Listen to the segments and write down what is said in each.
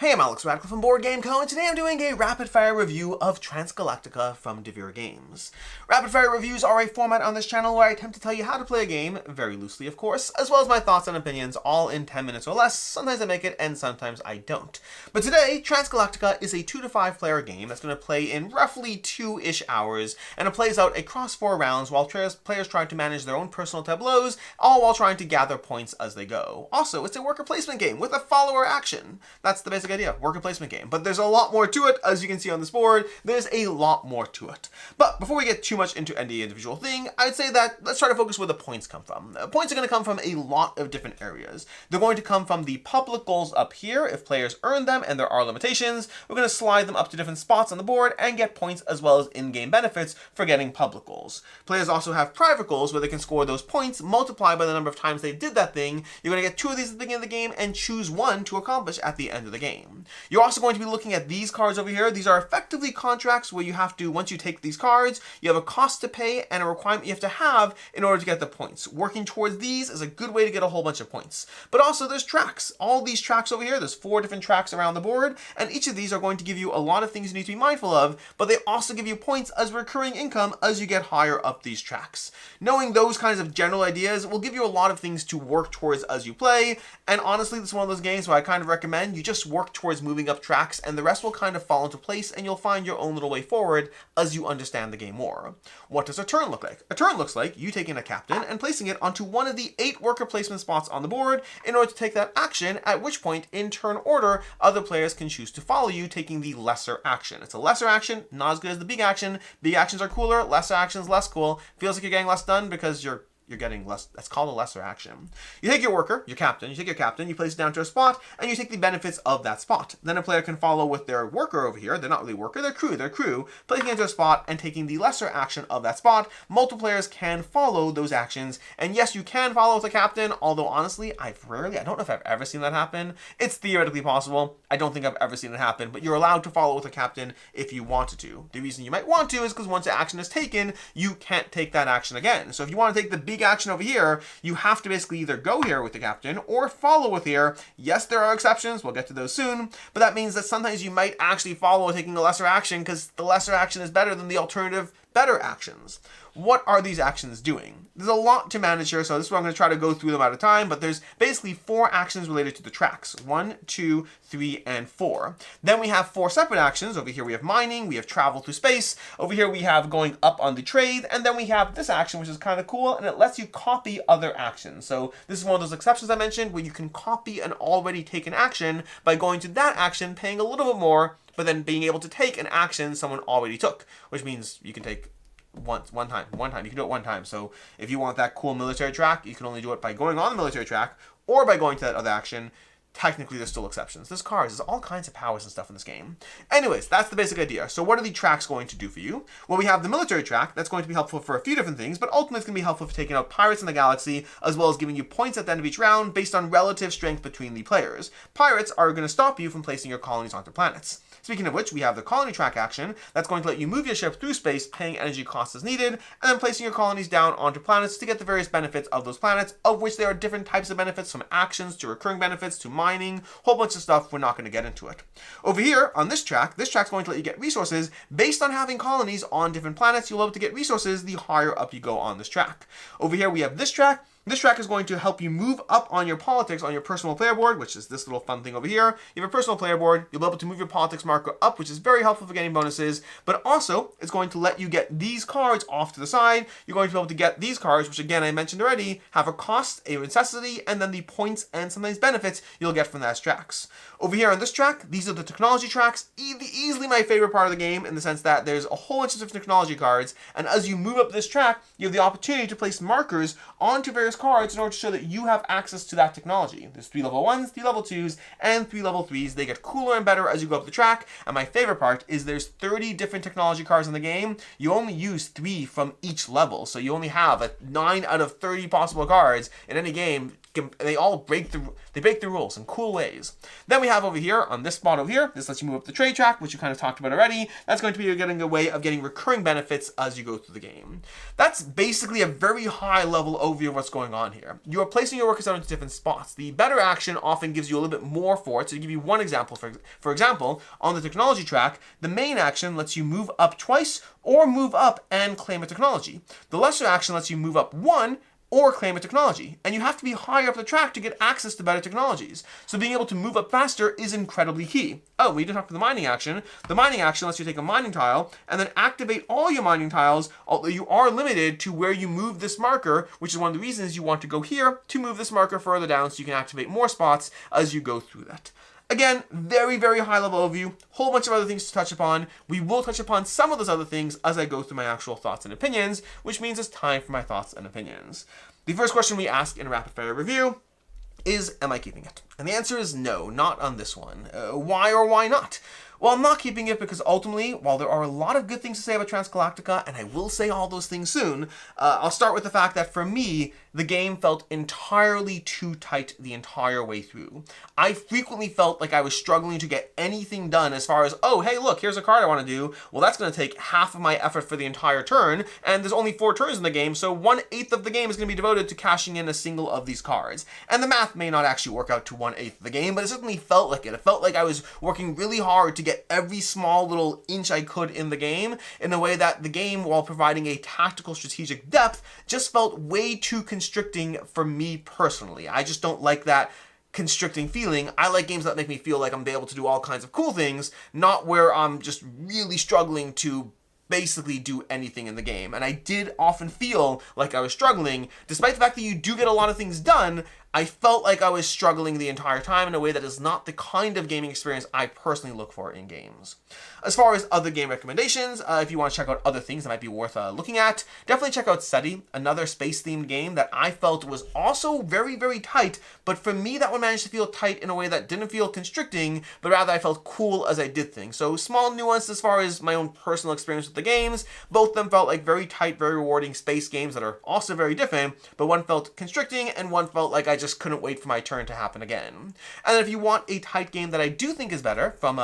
Hey, I'm Alex Radcliffe from Board Game Co, and today I'm doing a rapid-fire review of Transgalactica from Devere Games. Rapid-fire reviews are a format on this channel where I attempt to tell you how to play a game, very loosely of course, as well as my thoughts and opinions, all in 10 minutes or less. Sometimes I make it, and sometimes I don't. But today, Transgalactica is a 2 to 5 player game that's going to play in roughly 2-ish hours, and it plays out across 4 rounds while players try to manage their own personal tableaus, all while trying to gather points as they go. Also, it's a worker placement game with a follower action. That's the basic idea, worker placement game. But there's a lot more to it, as you can see on this board. There's a lot more to it. But before we get too much into any individual thing, I'd say that let's try to focus where the points come from. Points are going to come from a lot of different areas. They're going to come from the public goals up here, if players earn them, and there are limitations. We're going to slide them up to different spots on the board and get points as well as in-game benefits for getting public goals. Players also have private goals where they can score those points multiplied by the number of times they did that thing. You're going to get 2 of these at the beginning of the game and choose 1 to accomplish at the end of the game. You're also going to be looking at these cards over here. These are effectively contracts where you have to, once you take these cards, you have a cost to pay and a requirement you have to have in order to get the points. Working towards these is a good way to get a whole bunch of points. But also there's tracks. All these tracks over here, there's 4 different tracks around the board, and each of these are going to give you a lot of things you need to be mindful of, but they also give you points as recurring income as you get higher up these tracks. Knowing those kinds of general ideas will give you a lot of things to work towards as you play, and honestly, this is one of those games where I kind of recommend you just work towards moving up tracks, and the rest will kind of fall into place, and you'll find your own little way forward as you understand the game more. What does a turn look like? A turn looks like you taking a captain and placing it onto one of the 8 worker placement spots on the board in order to take that action, at which point, in turn order, other players can choose to follow you, taking the lesser action. It's a lesser action, not as good as the big action. Big actions are cooler, lesser actions less cool. Feels like you're getting less done because you're getting less. That's called a lesser action. You take your worker, your captain, you place it down to a spot, and you take the benefits of that spot. Then a player can follow with their worker over here. They're not really worker, they're crew, placing it into a spot and taking the lesser action of that spot. Multiple players can follow those actions, and yes, you can follow with a captain, although honestly, I don't know if I've ever seen that happen. It's theoretically possible. I don't think I've ever seen it happen, but you're allowed to follow with a captain if you wanted to. The reason you might want to is because once the action is taken, you can't take that action again. So if you want to take the big action over here, you have to basically either go here with the captain or follow with here. Yes, there are exceptions, we'll get to those soon, but that means that sometimes you might actually follow taking a lesser action because the lesser action is better than the alternative better actions. What are these actions doing? There's a lot to manage here, so this is where I'm going to try to go through them at a time, but there's basically 4 actions related to the tracks. 1, 2, 3, and 4. Then we have 4 separate actions. Over here we have mining, we have travel through space, over here we have going up on the trade, and then we have this action, which is kind of cool, and it lets you copy other actions. So this is one of those exceptions I mentioned, where you can copy an already taken action by going to that action, paying a little bit more, but then being able to take an action someone already took, which means you can take one time. You can do it one time. So if you want that cool military track, you can only do it by going on the military track or by going to that other action. Technically, there's still exceptions. There's cars, there's all kinds of powers and stuff in this game. Anyways, that's the basic idea. So what are the tracks going to do for you? Well, we have the military track. That's going to be helpful for a few different things, but ultimately it's going to be helpful for taking out pirates in the galaxy, as well as giving you points at the end of each round based on relative strength between the players. Pirates are going to stop you from placing your colonies onto planets. Speaking of which, we have the colony track action that's going to let you move your ship through space, paying energy costs as needed, and then placing your colonies down onto planets to get the various benefits of those planets, of which there are different types of benefits, from actions to recurring benefits to mining, whole bunch of stuff. We're not going to get into it. Over here on this track's going to let you get resources based on having colonies on different planets. You'll be able to get resources the higher up you go on this track. Over here we have this track. This track is going to help you move up on your politics on your personal player board, which is this little fun thing over here. You have a personal player board. You'll be able to move your politics marker up, which is very helpful for getting bonuses, but also it's going to let you get these cards off to the side. You're going to be able to get these cards, which again, I mentioned already, have a cost, a necessity, and then the points and sometimes benefits you'll get from that tracks. Over here on this track, these are the technology tracks. Easily my favorite part of the game, in the sense that there's a whole bunch of different technology cards, and as you move up this track, you have the opportunity to place markers onto various cards in order to show that you have access to that technology. There's 3 level 1s, 3 level 2s, and 3 level 3s. They get cooler and better as you go up the track, and my favorite part is there's 30 different technology cards in the game. You only use 3 from each level, so you only have 9 out of 30 possible cards in any game break the rules in cool ways. Then we have over here on this spot over here, this lets you move up the trade track, which you kind of talked about already. That's going to be getting a way of getting recurring benefits as you go through the game. That's basically a very high level overview of what's going on here. You are placing your workers out into different spots. The better action often gives you a little bit more for it. So to give you one example, for example, on the technology track, the main action lets you move up twice or move up and claim a technology. The lesser action lets you move up one or claim a technology. And you have to be higher up the track to get access to better technologies. So being able to move up faster is incredibly key. Oh, we didn't talk about the mining action. The mining action lets you take a mining tile and then activate all your mining tiles, although you are limited to where you move this marker, which is one of the reasons you want to go here to move this marker further down so you can activate more spots as you go through that. Again, very, very high level overview, whole bunch of other things to touch upon. We will touch upon some of those other things as I go through my actual thoughts and opinions, which means it's time for my thoughts and opinions. The first question we ask in a rapid fire review is, am I keeping it? And the answer is no, not on this one. Why or why not? Well, I'm not keeping it because ultimately, while there are a lot of good things to say about Transgalactica, and I will say all those things soon, I'll start with the fact that for me, the game felt entirely too tight the entire way through. I frequently felt like I was struggling to get anything done as far as, oh, hey, look, here's a card I want to do. Well, that's going to take half of my effort for the entire turn, and there's only 4 turns in the game, so 1/8 of the game is going to be devoted to cashing in a single of these cards. And the math may not actually work out to 1/8 of the game, but it certainly felt like it. It felt like I was working really hard to get every small little inch I could in the game in a way that the game, while providing a tactical strategic depth, just felt way too constricting for me personally. I just don't like that constricting feeling. I like games that make me feel like I'm able to do all kinds of cool things, not where I'm just really struggling to basically do anything in the game. And I did often feel like I was struggling, despite the fact that you do get a lot of things done. I felt like I was struggling the entire time in a way that is not the kind of gaming experience I personally look for in games. As far as other game recommendations, if you want to check out other things that might be worth looking at, definitely check out SETI, another space-themed game that I felt was also very, very tight, but for me that one managed to feel tight in a way that didn't feel constricting, but rather I felt cool as I did things. So small nuance as far as my own personal experience with the games. Both of them felt like very tight, very rewarding space games that are also very different, but one felt constricting and one felt like I just couldn't wait for my turn to happen again. And then if you want a tight game that I do think is better from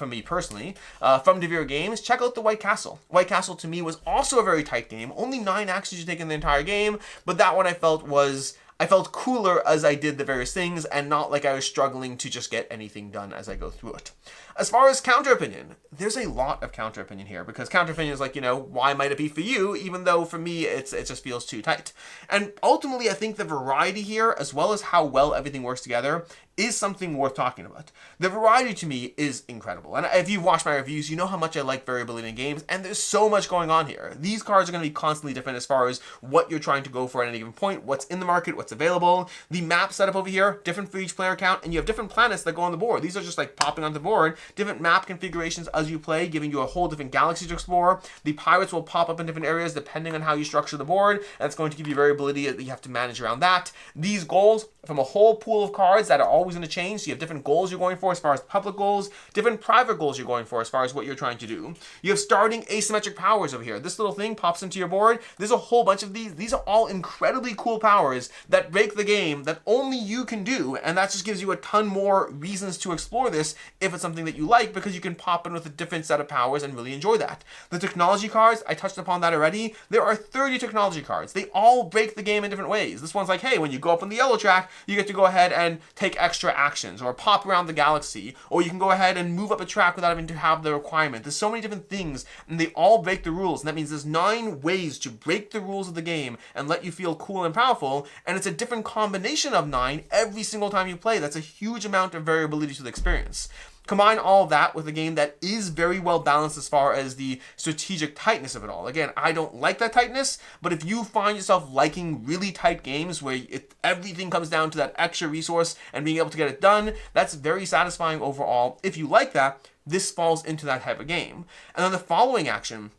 me personally, from Devere Games, check out the White Castle. White Castle to me was also a very tight game. Only 9 actions you take in the entire game, but that one I felt cooler as I did the various things and not like I was struggling to just get anything done as I go through it. As far as counter opinion, there's a lot of counter opinion here because counter opinion is like, why might it be for you? Even though for me, it just feels too tight. And ultimately, I think the variety here, as well as how well everything works together, is something worth talking about. The variety to me is incredible. And if you've watched my reviews, you know how much I like variability in games, and there's so much going on here. These cards are going to be constantly different as far as what you're trying to go for at any given point, what's in the market, what's available. The map setup over here, different for each player count, and you have different planets that go on the board. These are just like popping on the board, different map configurations as you play, giving you a whole different galaxy to explore. The pirates will pop up in different areas depending on how you structure the board, and it's going to give you variability that you have to manage around that. These goals from a whole pool of cards that are always going to change, so you have different goals you're going for as far as public goals, different private goals you're going for as far as what you're trying to do. You have starting asymmetric powers over here. This little thing pops into your board. There's a whole bunch of these. These are all incredibly cool powers that break the game that only you can do, and that just gives you a ton more reasons to explore this if it's something that you like, because you can pop in with a different set of powers and really enjoy that. The technology cards, I touched upon that already. There are 30 technology cards. They all break the game in different ways. This one's like, hey, when you go up on the yellow track, you get to go ahead and take extra actions, or pop around the galaxy, or you can go ahead and move up a track without having to have the requirement. There's so many different things, and they all break the rules, and that means there's 9 ways to break the rules of the game and let you feel cool and powerful, and it's a different combination of 9 every single time you play. That's a huge amount of variability to the experience. Combine all of that with a game that is very well balanced as far as the strategic tightness of it all. Again, I don't like that tightness, but if you find yourself liking really tight games where everything comes down to that extra resource and being able to get it done, that's very satisfying overall. If you like that, this falls into that type of game. And then the following action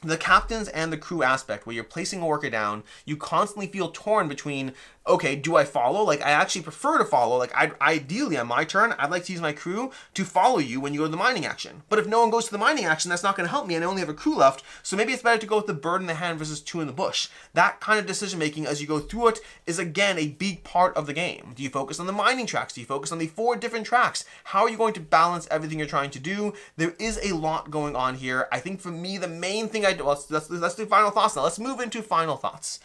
the captains and the crew aspect, where you're placing a worker down, you constantly feel torn between, okay, do I follow? Like, I actually prefer to follow. Like, ideally, on my turn, I'd like to use my crew to follow you when you go to the mining action. But if no one goes to the mining action, that's not going to help me, and I only have a crew left, so maybe it's better to go with the bird in the hand versus two in the bush. That kind of decision-making as you go through it is, again, a big part of the game. Do you focus on the mining tracks? Do you focus on the 4 different tracks? How are you going to balance everything you're trying to do? There is a lot going on here. I think for me, the main thing let's do final thoughts now. Let's move into final thoughts.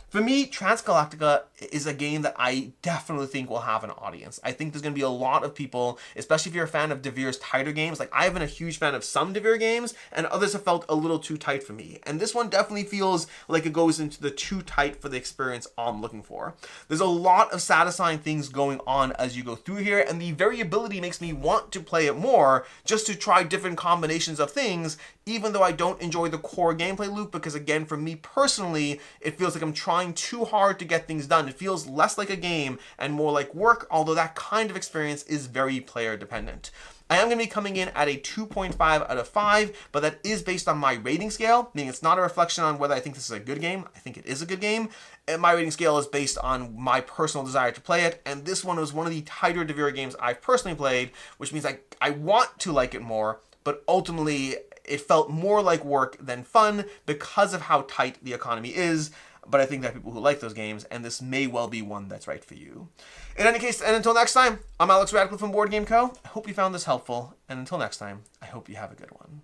For me, Transgalactica is a game that I definitely think will have an audience. I think there's going to be a lot of people, especially if you're a fan of Devere's tighter games. Like, I've been a huge fan of some Devere games, and others have felt a little too tight for me. And this one definitely feels like it goes into the too tight for the experience I'm looking for. There's a lot of satisfying things going on as you go through here, and the variability makes me want to play it more, just to try different combinations of things, even though I don't enjoy the core gameplay loop, because again, for me personally, it feels like I'm trying too hard to get things done. It feels less like a game and more like work, although that kind of experience is very player dependent. I am going to be coming in at a 2.5 out of 5, but that is based on my rating scale, meaning it's not a reflection on whether I think this is a good game. I think it is a good game. And my rating scale is based on my personal desire to play it, and this one was one of the tighter Devere games I've personally played, which means I want to like it more, but ultimately it felt more like work than fun because of how tight the economy is. But I think there are people who like those games, and this may well be one that's right for you. In any case, and until next time, I'm Alex Radcliffe from Board Game Co. I hope you found this helpful, and until next time, I hope you have a good one.